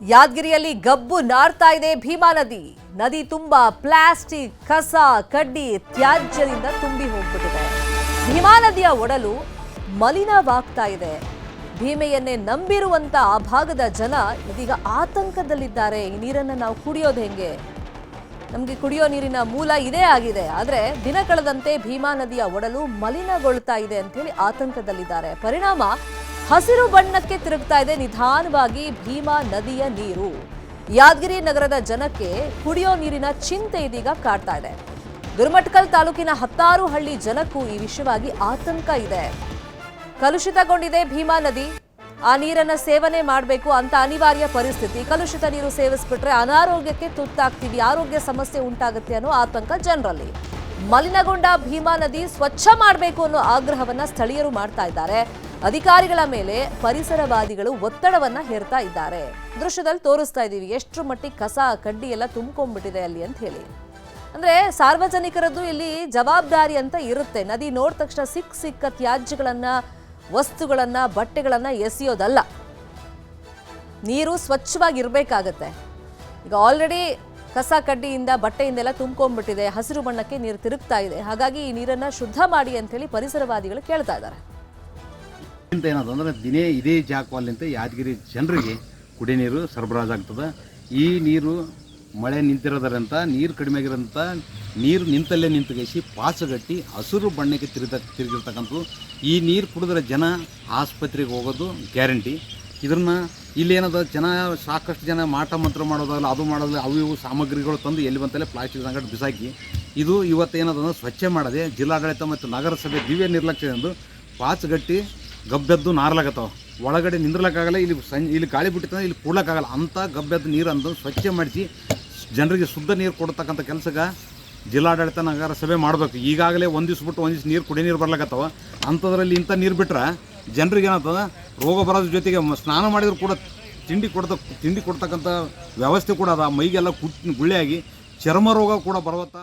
ಯಾದಗಿರಿಯಲ್ಲಿ ಗಬ್ಬು ನಾರ್ತಾ ಇದೆ ಭೀಮಾ ನದಿ. ನದಿ ತುಂಬಾ ಪ್ಲಾಸ್ಟಿಕ್, ಕಸ, ಕಡ್ಡಿ, ತ್ಯಾಜ್ಯದಿಂದ ತುಂಬಿ ಹೋಗ್ಬಿಟ್ಟಿದೆ. ಭೀಮಾ ನದಿಯ ಒಡಲು ಮಲಿನವಾಗ್ತಾ ಇದೆ. ಭೀಮೆಯನ್ನೇ ನಂಬಿರುವಂತ ಆ ಭಾಗದ ಜನ ಇದೀಗ ಆತಂಕದಲ್ಲಿದ್ದಾರೆ. ಈ ನೀರನ್ನು ನಾವು ಕುಡಿಯೋದು ಹೆಂಗೆ? ನಮಗೆ ಕುಡಿಯೋ ನೀರಿನ ಮೂಲ ಇದೇ ಆಗಿದೆ. ಆದರೆ ದಿನ ಕಳೆದಂತೆ ಭೀಮಾ ನದಿಯ ಒಡಲು ಮಲಿನಗೊಳ್ತಾ ಇದೆ ಅಂತ ಹೇಳಿ ಆತಂಕದಲ್ಲಿದ್ದಾರೆ. ಪರಿಣಾಮ ಹಸಿರು ಬಣ್ಣಕ್ಕೆ ತಿರುಗ್ತಾ ಇದೆ ನಿಧಾನವಾಗಿ ಭೀಮಾ ನದಿಯ ನೀರು. ಯಾದಗಿರಿ ನಗರದ ಜನಕ್ಕೆ ಕುಡಿಯೋ ನೀರಿನ ಚಿಂತೆ ಇದೀಗ ಕಾಡ್ತಾ ಇದೆ. ಗುರುಮಠಕಲ್ ತಾಲೂಕಿನ 10 ಹಳ್ಳಿ ಜನಕ್ಕೂ ಈ ವಿಷಯವಾಗಿ ಆತಂಕ ಇದೆ. ಕಲುಷಿತಗೊಂಡಿದೆ ಭೀಮಾ ನದಿ. ಆ ನೀರನ್ನ ಸೇವನೆ ಮಾಡಬೇಕು ಅಂತ ಅನಿವಾರ್ಯ ಪರಿಸ್ಥಿತಿ. ಕಲುಷಿತ ನೀರು ಸೇವಿಸ್ಬಿಟ್ರೆ ಅನಾರೋಗ್ಯಕ್ಕೆ ತುತ್ತಾಗ್ತೀವಿ, ಆರೋಗ್ಯ ಸಮಸ್ಯೆ ಉಂಟಾಗುತ್ತೆ ಅನ್ನೋ ಆತಂಕ ಜನರಲ್ಲಿ. ಮಲಿನಗೊಂಡ ಭೀಮಾ ನದಿ ಸ್ವಚ್ಛ ಮಾಡಬೇಕು ಅನ್ನೋ ಆಗ್ರಹವನ್ನ ಸ್ಥಳೀಯರು ಮಾಡ್ತಾ ಇದ್ದಾರೆ. ಅಧಿಕಾರಿಗಳ ಮೇಲೆ ಪರಿಸರವಾದಿಗಳು ಒತ್ತಡವನ್ನ ಹೇರ್ತಾ ಇದ್ದಾರೆ. ದೃಶ್ಯದಲ್ಲಿ ತೋರಿಸ್ತಾ ಇದ್ದೀವಿ ಎಷ್ಟರ ಮಟ್ಟಿಗೆ ಕಸ ಕಡ್ಡಿ ಎಲ್ಲ ತುಂಬಿಕೊಂಡ್ಬಿಟ್ಟಿದೆ ಅಲ್ಲಿ ಅಂತ ಹೇಳಿ. ಅಂದ್ರೆ ಸಾರ್ವಜನಿಕರದ್ದು ಇಲ್ಲಿ ಜವಾಬ್ದಾರಿ ಅಂತ ಇರುತ್ತೆ. ನದಿ ನೋಡಿದ ತಕ್ಷಣ ಸಿಕ್ಕ ತ್ಯಾಜ್ಯಗಳನ್ನ, ವಸ್ತುಗಳನ್ನ, ಬಟ್ಟೆಗಳನ್ನ ಎಸೆಯೋದಲ್ಲ. ನೀರು ಸ್ವಚ್ಛವಾಗಿರ್ಬೇಕಾಗತ್ತೆ. ಈಗ ಆಲ್ರೆಡಿ ಕಸ ಕಡ್ಡಿಯಿಂದ, ಬಟ್ಟೆಯಿಂದೆಲ್ಲ ತುಂಬಿಕೊಂಡ್ಬಿಟ್ಟಿದೆ. ಹಸಿರು ಬಣ್ಣಕ್ಕೆ ನೀರು ತಿರುಗ್ತಾ ಇದೆ. ಹಾಗಾಗಿ ಈ ನೀರನ್ನ ಶುದ್ಧ ಮಾಡಿ ಅಂತ ಹೇಳಿ ಪರಿಸರವಾದಿಗಳು ಕೇಳ್ತಾ ಇದ್ದಾರೆ. ಏನಂತಂದ್ರೆ ದಿನೇ ಇದೇ ಜಾಗವಲ್ಲಿಂತ ಯಾದಗಿರಿ ಜನರಿಗೆ ಕುಡಿ ನೀರು ಸರಬರಾಜಾಗ್ತದೆ. ಈ ನೀರು ಮಳೆ ನಿಂತಿರೋದರಂತ ನೀರು ಕಡಿಮೆ ಆಗಿರೋಂಥ ನೀರು ನಿಂತಲ್ಲೇ ನಿಂತುಗೇಸಿ ಪಾಸಗಟ್ಟಿ ಹಸಿರು ಬಣ್ಣಕ್ಕೆ ತಿರುಗಿರ್ತಕ್ಕಂಥದ್ದು. ಈ ನೀರು ಕುಡಿದ್ರೆ ಜನ ಆಸ್ಪತ್ರೆಗೆ ಹೋಗೋದು ಗ್ಯಾರಂಟಿ. ಇದನ್ನ ಇಲ್ಲೇನದ ಜನ ಸಾಕಷ್ಟು ಜನ ಮಾಟ ಮಂತ್ರ ಮಾಡೋದಾಗಲ್ಲ, ಅದು ಮಾಡೋದಿಲ್ಲ, ಅವು ಇವು ಸಾಮಗ್ರಿಗಳು ತಂದು ಎಲ್ಲಿ ಬಂತಲ್ಲೇ ಪ್ಲಾಸ್ಟಿಕ್ ಸಂಗಡ ಬಿಸಾಕಿ ಇದು ಇವತ್ತು ಏನದಂದ್ರೆ ಸ್ವಚ್ಛ ಮಾಡದೆ ಜಿಲ್ಲಾಡಳಿತ ಮತ್ತು ನಗರಸಭೆ ದಿವ್ಯ ನಿರ್ಲಕ್ಷ್ಯ ಎಂದು ಪಾಚಗಟ್ಟಿ ಗಬ್ಬೆದ್ದು ನಾರ್ಲಾಗತ್ತವ. ಒಳಗಡೆ ನಿಂದ್ರಲಕ್ಕಾಗಲ್ಲ, ಇಲ್ಲಿ ಗಾಳಿ ಬಿಟ್ಟಿರ್ತಂದ್ರೆ ಇಲ್ಲಿ ಕೂಡ್ಲಕ್ಕಾಗಲ್ಲ. ಅಂಥ ಗಬ್ಬೆದ್ದು ನೀರು ಅಂದು ಸ್ವಚ್ಛ ಮಾಡಿಸಿ ಜನರಿಗೆ ಶುದ್ಧ ನೀರು ಕೊಡ್ತಕ್ಕಂಥ ಕೆಲಸಕ್ಕೆ ಜಿಲ್ಲಾಡಳಿತ ನಗರಸಭೆ ಮಾಡಬೇಕು. ಈಗಾಗಲೇ ಒಂದು ದಿವ್ಸ ಬಿಟ್ಟು ಒಂದು ದಿವ್ಸ ನೀರು ಕುಡಿ ನೀರು ಬರ್ಲಕತ್ತವ. ಅಂಥದ್ರಲ್ಲಿ ಇಂಥ ನೀರು ಬಿಟ್ರೆ ಜನರಿಗೆ ಏನಾಗ್ತದೆ, ರೋಗ ಬರೋದ್ರ ಜೊತೆಗೆ ಸ್ನಾನ ಮಾಡಿದ್ರು ಕೂಡ ತಿಂಡಿ ಕೊಡ್ತಕ್ಕಂಥ ವ್ಯವಸ್ಥೆ ಕೂಡ ಅದ. ಮೈಗೆಲ್ಲ ಗುಳ್ಳೆಯಾಗಿ ಚರ್ಮ ರೋಗ ಕೂಡ ಬರುವಂಥ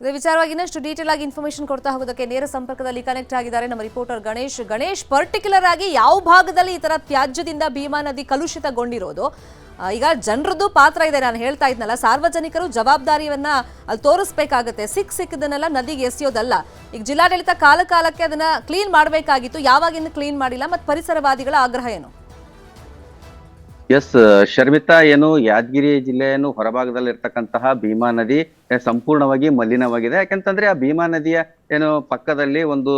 ಇದೇ ವಿಚಾರವಾಗಿ ಇನ್ನಷ್ಟು ಡೀಟೇಲ್ ಆಗಿ ಇನ್ಫಾರ್ಮೇಶನ್ ಕೊಡ್ತಾ ಹೋಗೋದಕ್ಕೆ ನೇರ ಸಂಪರ್ಕದಲ್ಲಿ ಕನೆಕ್ಟ್ ಆಗಿದ್ದಾರೆ ನಮ್ಮ ರಿಪೋರ್ಟರ್ ಗಣೇಶ್. ಪರ್ಟಿಕ್ಯುಲರ್ ಆಗಿ ಯಾವ ಭಾಗದಲ್ಲಿ ಈ ತರ ತ್ಯಾಜ್ಯದಿಂದ ಭೀಮಾ ನದಿ ಕಲುಷಿತಗೊಂಡಿರೋದು? ಈಗ ಜನರದ್ದು ಪಾತ್ರ ಇದೆ. ನಾನು ಹೇಳ್ತಾ ಇದ್ನಲ್ಲ, ಸಾರ್ವಜನಿಕರು ಜವಾಬ್ದಾರಿಯನ್ನ ಅಲ್ಲಿ ತೋರಿಸ್ಬೇಕಾಗತ್ತೆ. ಸಿಕ್ಕದನ್ನೆಲ್ಲ ನದಿಗೆ ಎಸೆಯೋದಲ್ಲ. ಈಗ ಜಿಲ್ಲಾಡಳಿತ ಕಾಲಕ್ಕೆ ಅದನ್ನ ಕ್ಲೀನ್ ಮಾಡಬೇಕಾಗಿತ್ತು. ಯಾವಾಗಿಂದ ಕ್ಲೀನ್ ಮಾಡಿಲ್ಲ? ಮತ್ತು ಪರಿಸರವಾದಿಗಳ ಆಗ್ರಹ ಏನು? ಎಸ್ ಶರ್ಮಿತಾ, ಏನು ಯಾದಗಿರಿ ಜಿಲ್ಲೆಯನ್ನು ಹೊರಭಾಗದಲ್ಲಿ ಇರ್ತಕ್ಕಂತಹ ಭೀಮಾ ನದಿ ಸಂಪೂರ್ಣವಾಗಿ ಮಲಿನವಾಗಿದೆ. ಯಾಕಂತಂದ್ರೆ ಆ ಭೀಮಾ ನದಿಯ ಏನು ಪಕ್ಕದಲ್ಲಿ ಒಂದು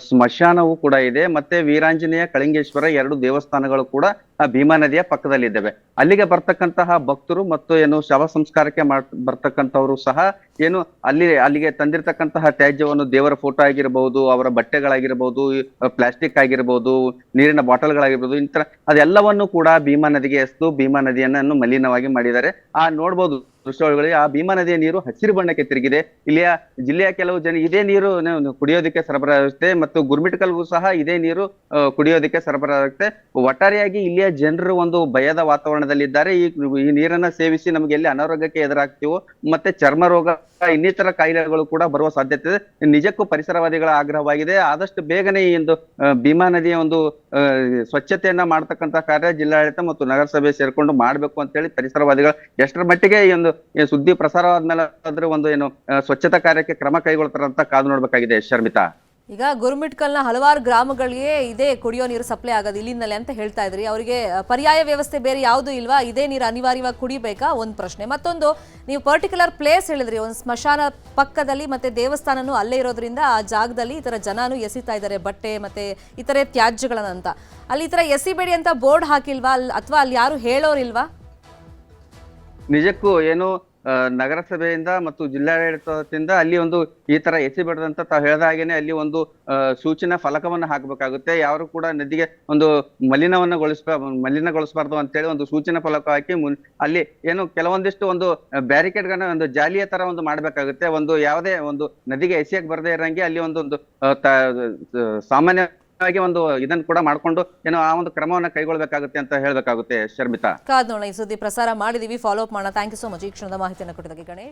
ಸ್ಮಶಾನವೂ ಕೂಡ ಇದೆ. ಮತ್ತೆ ವೀರಾಂಜನೇಯ, ಕಳಿಂಗೇಶ್ವರ 2 ದೇವಸ್ಥಾನಗಳು ಕೂಡ ಆ ಭೀಮಾ ನದಿಯ ಪಕ್ಕದಲ್ಲಿದ್ದಾವೆ. ಅಲ್ಲಿಗೆ ಬರ್ತಕ್ಕಂತಹ ಭಕ್ತರು ಮತ್ತು ಏನು ಶವ ಸಂಸ್ಕಾರಕ್ಕೆ ಬರ್ತಕ್ಕಂಥವ್ರು ಸಹ ಏನು ಅಲ್ಲಿಗೆ ತಂದಿರ್ತಕ್ಕಂತಹ ತ್ಯಾಜ್ಯವನ್ನು, ದೇವರ ಫೋಟೋ ಆಗಿರ್ಬಹುದು, ಅವರ ಬಟ್ಟೆಗಳಾಗಿರ್ಬಹುದು, ಪ್ಲಾಸ್ಟಿಕ್ ಆಗಿರ್ಬಹುದು, ನೀರಿನ ಬಾಟಲ್ಗಳಾಗಿರ್ಬಹುದು, ಇಂಥ ಅದೆಲ್ಲವನ್ನು ಕೂಡ ಭೀಮಾ ನದಿಗೆ ಎಸೆದು ಭೀಮಾ ನದಿಯನ್ನು ಮಲಿನವಾಗಿ ಮಾಡಿದ್ದಾರೆ. ನೋಡ್ಬೋದು ದೃಶ್ಯಗಳಿಗೆ ಆ ಭೀಮಾ ನದಿಯ ನೀರು ಹಸಿರು ಬಣ್ಣಕ್ಕೆ ತಿರುಗಿದೆ. ಇಲ್ಲಿಯ ಜಿಲ್ಲೆಯ ಕೆಲವು ಜನ ಇದೇ ನೀರು ಕುಡಿಯೋದಕ್ಕೆ ಸರಬರಾಜಾಗುತ್ತೆ ಮತ್ತು ಗುರ್ಮಿಟ್ಕಲ್ಗೂ ಸಹ ಇದೇ ನೀರು ಕುಡಿಯೋದಕ್ಕೆ ಸರಬರಾಜಾಗುತ್ತೆ. ಒಟ್ಟಾರೆಯಾಗಿ ಇಲ್ಲಿಯ ಜನರು ಒಂದು ಭಯದ ವಾತಾವರಣದಲ್ಲಿದ್ದಾರೆ. ಈ ನೀರನ್ನ ಸೇವಿಸಿ ನಮಗೆ ಎಲ್ಲಿ ಅನಾರೋಗ್ಯಕ್ಕೆ ಎದುರಾಗ್ತೀವೋ ಮತ್ತೆ ಚರ್ಮ ರೋಗ, ಇನ್ನಿತರ ಕಾಯಿಲೆಗಳು ಕೂಡ ಬರುವ ಸಾಧ್ಯತೆ ಇದೆ. ನಿಜಕ್ಕೂ ಪರಿಸರವಾದಿಗಳ ಆಗ್ರಹವಾಗಿದೆ. ಆದಷ್ಟು ಬೇಗನೆ ಈ ಒಂದು ಭೀಮಾ ನದಿಯ ಒಂದು ಸ್ವಚ್ಛತೆಯನ್ನ ಮಾಡ್ತಕ್ಕಂಥ ಕಾರ್ಯ ಜಿಲ್ಲಾಡಳಿತ ಮತ್ತು ನಗರಸಭೆ ಸೇರ್ಕೊಂಡು ಮಾಡ್ಬೇಕು ಅಂತ ಹೇಳಿ ಪರಿಸರವಾದಿಗಳು ಎಷ್ಟರ ಮಟ್ಟಿಗೆ ಈ ಒಂದು ಸುದ್ದಿ ಪ್ರಸಾರ ಆದ್ಮೇಲೆ ಆದ್ರೆ ಒಂದು ಏನು ಸ್ವಚ್ಛತಾ ಕಾರ್ಯಕ್ಕೆ ಕ್ರಮ ಕೈಗೊಳ್ತಾರಂತ ಕಾದು ನೋಡ್ಬೇಕಾಗಿದೆ ಶರ್ಮಿತಾ. ಈಗ ಗುರುಮಿಟ್ಕಲ್ನ ಹಲವಾರು ಗ್ರಾಮಗಳಿಗೆ ಇದೇ ಕುಡಿಯೋ ನೀರು ಸಪ್ಲೈ ಆಗೋದು ಇಲ್ಲಿಂದಲೇ ಅಂತ ಹೇಳ್ತಾ ಇದ್ರಿ. ಅವರಿಗೆ ಪರ್ಯಾಯ ವ್ಯವಸ್ಥೆ ಬೇರೆ ಯಾವುದು ಇಲ್ವಾ? ಇದೇ ನೀರು ಅನಿವಾರ್ಯವಾಗಿ ಕುಡಿಬೇಕಾ? ಒಂದು ಪ್ರಶ್ನೆ. ಮತ್ತೊಂದು, ನೀವು ಪರ್ಟಿಕ್ಯುಲರ್ ಪ್ಲೇಸ್ ಹೇಳಿದ್ರಿ, ಒಂದು ಸ್ಮಶಾನ ಪಕ್ಕದಲ್ಲಿ ಮತ್ತೆ ದೇವಸ್ಥಾನನೂ ಅಲ್ಲೇ ಇರೋದ್ರಿಂದ ಆ ಜಾಗದಲ್ಲಿ ಈ ತರ ಜನನು ಎಸಿತಾ ಇದ್ದಾರೆ ಬಟ್ಟೆ ಮತ್ತೆ ಇತರೆ ತ್ಯಾಜ್ಯಗಳನ್ನಂತ. ಅಲ್ಲಿ ಈ ತರ ಎಸಿಬೇಡಿ ಅಂತ ಬೋರ್ಡ್ ಹಾಕಿಲ್ವಾ? ಅಥವಾ ಅಲ್ಲಿ ಯಾರು ಹೇಳೋರಿಲ್ವಾ? ನಿಜಕ್ಕೂ ಏನು ನಗರಸಭೆಯಿಂದ ಮತ್ತು ಜಿಲ್ಲಾಡಳಿತದಿಂದ ಅಲ್ಲಿ ಒಂದು ಈ ತರ ಎಸಿಬಿಡದಂತ ತಾವು ಹೇಳಿದ ಹಾಗೇನೆ ಅಲ್ಲಿ ಒಂದು ಸೂಚನಾ ಫಲಕವನ್ನ ಹಾಕಬೇಕಾಗುತ್ತೆ. ಯಾರು ಕೂಡ ನದಿಗೆ ಒಂದು ಮಲಿನಗೊಳಿಸಬಾರ್ದು ಅಂತೇಳಿ ಒಂದು ಸೂಚನಾ ಫಲಕ ಹಾಕಿ ಅಲ್ಲಿ ಏನು ಕೆಲವೊಂದಿಷ್ಟು ಒಂದು ಬ್ಯಾರಿಕೇಡ್ ಗಳನ್ನ ಒಂದು ಜಾಲಿಯ ತರ ಒಂದು ಮಾಡ್ಬೇಕಾಗುತ್ತೆ. ಒಂದು ಯಾವುದೇ ಒಂದು ನದಿಗೆ ಎಸೆಯಕ್ ಬರದೇ ಇರಂಗೆ ಅಲ್ಲಿ ಒಂದು ಸಾಮಾನ್ಯ ಒಂದು ಇದನ್ನು ಕೂಡ ಮಾಡ್ಕೊಂಡು ಏನೋ ಆ ಒಂದು ಕ್ರಮವನ್ನ ಕೈಗೊಳ್ಳಬೇಕಾಗುತ್ತೆ ಅಂತ ಹೇಳಬೇಕಾಗುತ್ತೆ ಶರ್ಮಿತಾ. ಕಾದ್ ನೋಡೋಣ. ಈ ಸುದ್ದಿ ಪ್ರಸಾರ ಮಾಡಿದೀವಿ, ಫಾಲೋ ಅಪ್ ಮಾಡೋಣ. ಥ್ಯಾಂಕ್ ಯು ಸೋ ಮಚ್ ಈ ಕ್ಷಣದ ಮಾಹಿತಿಯನ್ನು ಕೊಟ್ಟಿದ್ದಕ್ಕೆ ಗಣೇಶ್.